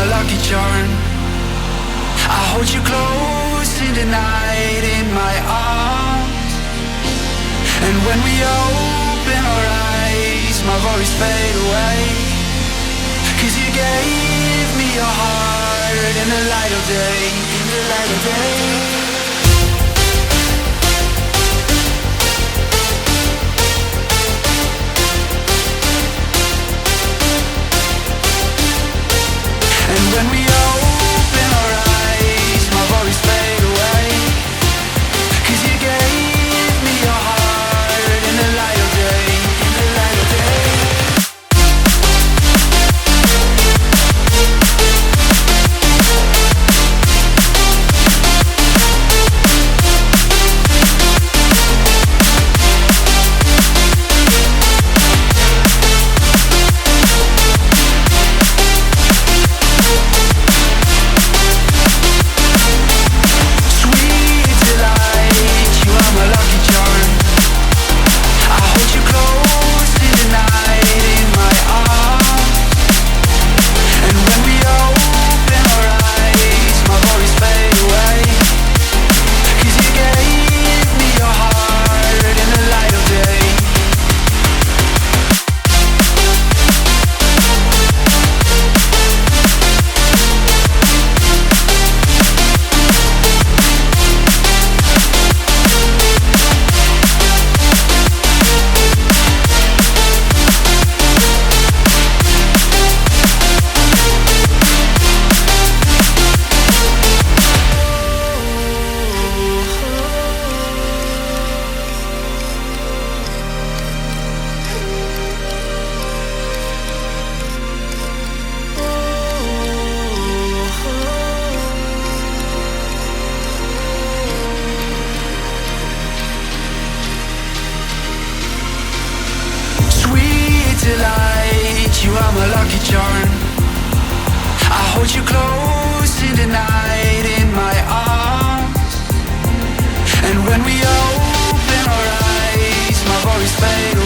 a lucky charm. I hold you close in the night in my arms. And when we open our eyes, my worries fade away. 'Cause you gave me your heart in the light of day, in the light of day. And when we open our eyes, my worries fade away. 'Cause you gave me your heart in the light of day, in the light of day. Delight, you are my lucky charm. I hold you close in the night in my arms. And when we open our eyes, my worries fade away.